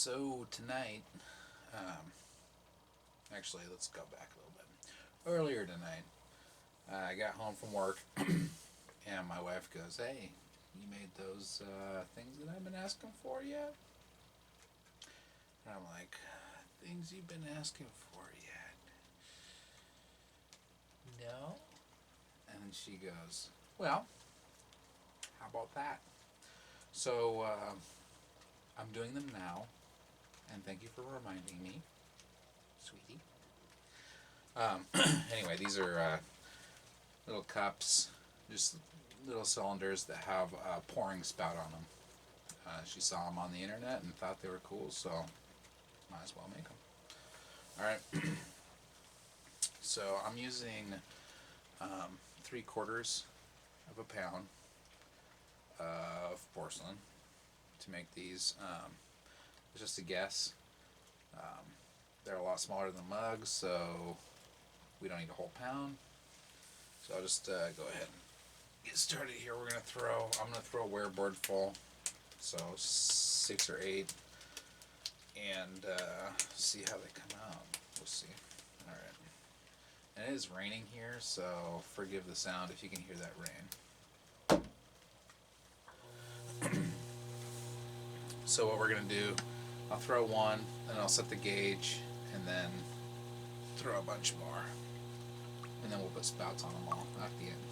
So tonight, um, actually, let's go back a little bit. Earlier tonight, I got home from work, and my wife goes, "Hey, you made those things that I've been asking for yet?" And I'm like, "Things you've been asking for yet? No." And she goes, "Well, how about that?" So I'm doing them now, and thank you for reminding me, sweetie. Anyway, these are little cups, just little cylinders that have a pouring spout on them. She saw them on the internet and thought they were cool, so might as well make them. All right, so I'm using 3/4 of a pound of porcelain to make these. It's just a guess. Um, they're a lot smaller than mugs, so we don't need a whole pound. So I'll just go ahead and get started here. I'm gonna throw a wear board full, so 6 or 8, and see how they come out. We'll see. All right. And it is raining here, so forgive the sound if you can hear that rain. So what we're gonna do, I'll throw one, and I'll set the gauge, and then throw a bunch more, and then we'll put spouts on them all at the end.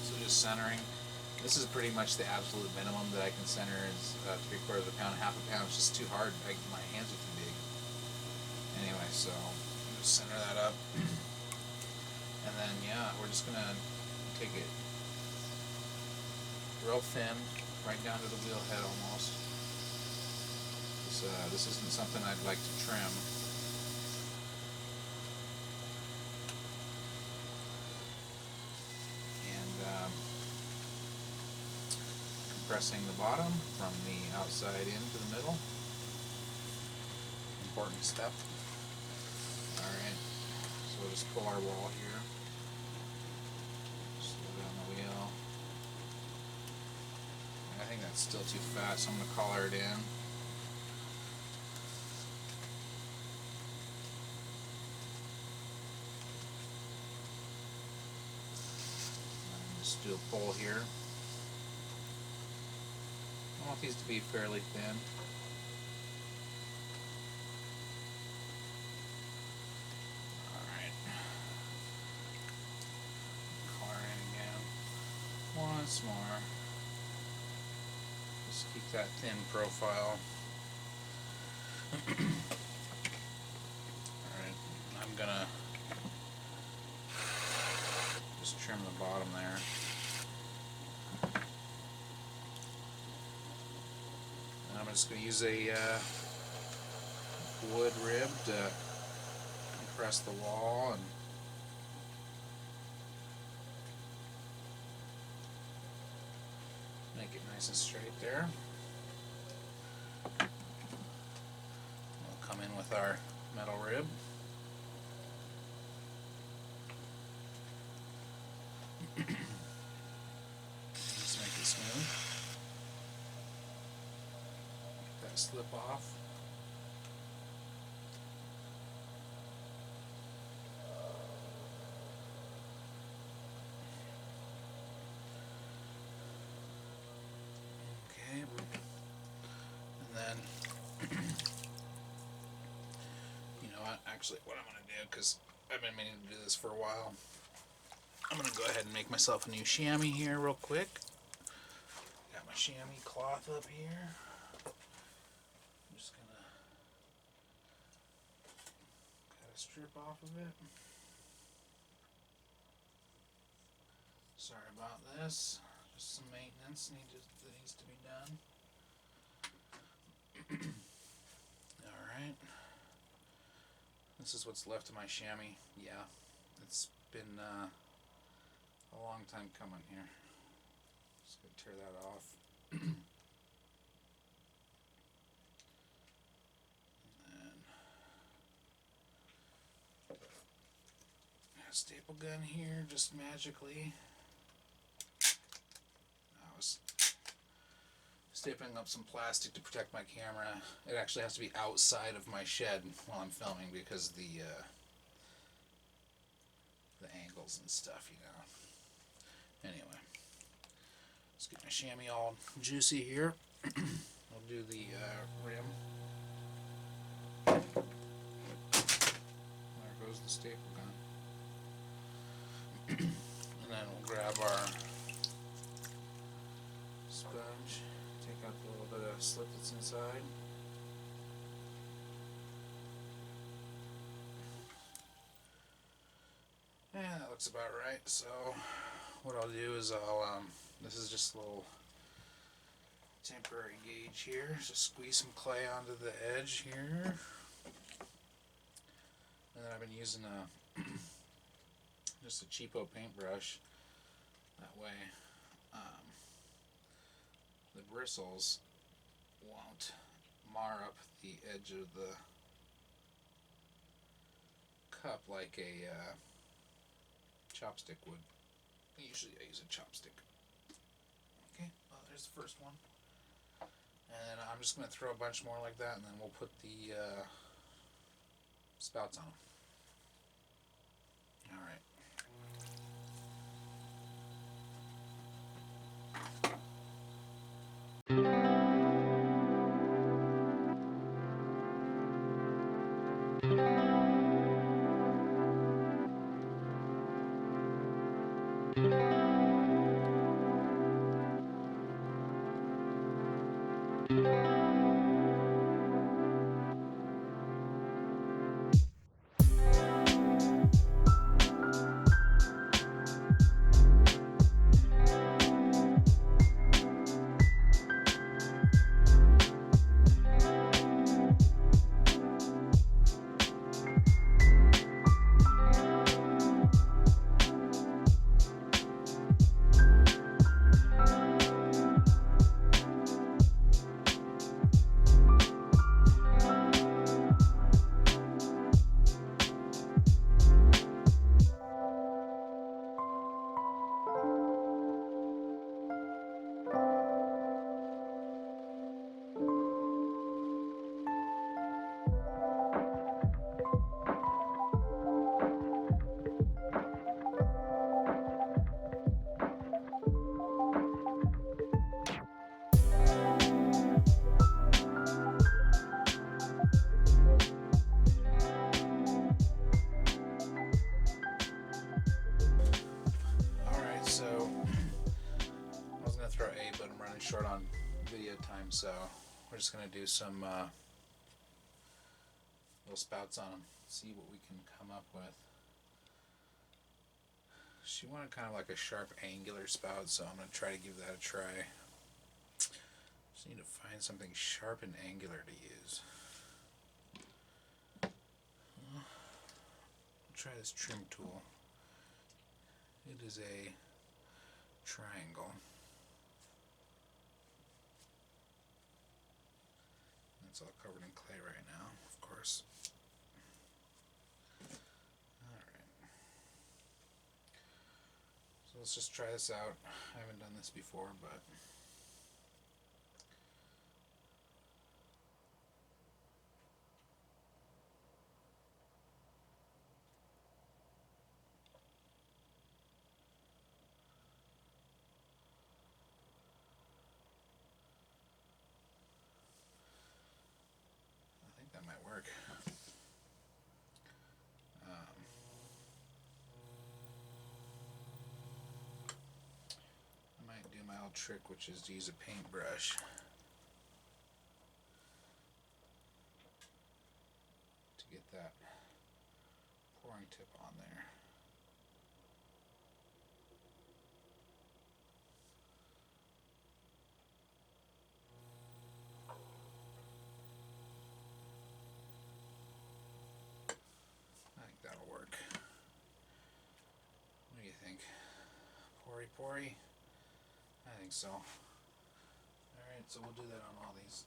So just centering. This is pretty much the absolute minimum that I can center is 3/4 of a pound, half a pound. It's just too hard. My hands are too big. Anyway, so just center that up, and then yeah, we're just gonna take it real thin, right down to the wheel head almost. This isn't something I'd like to trim. And compressing the bottom from the outside into the middle. Important step. Alright, so we'll just pull our wall here. Slow down the wheel. I think that's still too fast, so I'm going to collar it in. And just do a pull here. I want these to be fairly thin. Alright. Collar in again. Once more. Just keep that thin profile. Alright, I'm gonna just trim the bottom there. And I'm just gonna use a wood rib to compress the wall and make it nice and straight there. We'll come in with our metal rib. Just make it smooth. Get that slip off. Okay. And then, you know what, actually what I'm going to do, because I've been meaning to do this for a while, I'm going to go ahead and make myself a new chamois here real quick. Got my chamois cloth up here. I'm just going to cut a strip off of it. Sorry about this. Just some maintenance that needs to be done. Alright. This is what's left of my chamois. Yeah, it's been a long time coming here. Just gonna tear that off. And then a staple gun here, just magically. stapling up some plastic to protect my camera. It actually has to be outside of my shed while I'm filming because the angles and stuff, you know. Anyway, let's get my chamois all juicy here. I'll do the rim. There goes the staple gun. And then we'll grab our sponge, take out the little bit of slip that's inside. Yeah, that looks about right. So what I'll do is this is just a little temporary gauge here. Just squeeze some clay onto the edge here. And then I've been using just a cheapo paintbrush. That way the bristles won't mar up the edge of the cup like a chopstick would. Usually I use a chopstick. Okay, well, there's the first one. And I'm just going to throw a bunch more like that, and then we'll put the spouts on them. Alright. Short on video time, so we're just going to do some little spouts on them, see what we can come up with. She wanted kind of like a sharp angular spout, so I'm going to try to give that a try. Just need to find something sharp and angular to use. I'll try this trim tool. It is a triangle. It's all covered in clay right now, of course. Alright. So let's just try this out. I haven't done this before, but that might work. I might do my old trick, which is to use a paintbrush to get that pouring tip on there. That'll work. What do you think? Pori? I think so. Alright, so we'll do that on all these.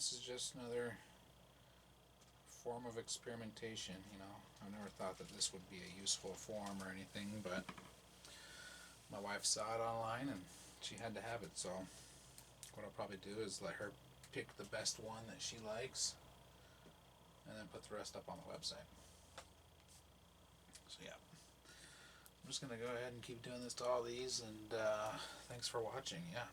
this is just another form of experimentation, you know. I never thought that this would be a useful form or anything, but my wife saw it online and she had to have it, so what I'll probably do is let her pick the best one that she likes and then put the rest up on the website. So yeah, I'm just gonna go ahead and keep doing this to all these, and thanks for watching. Yeah.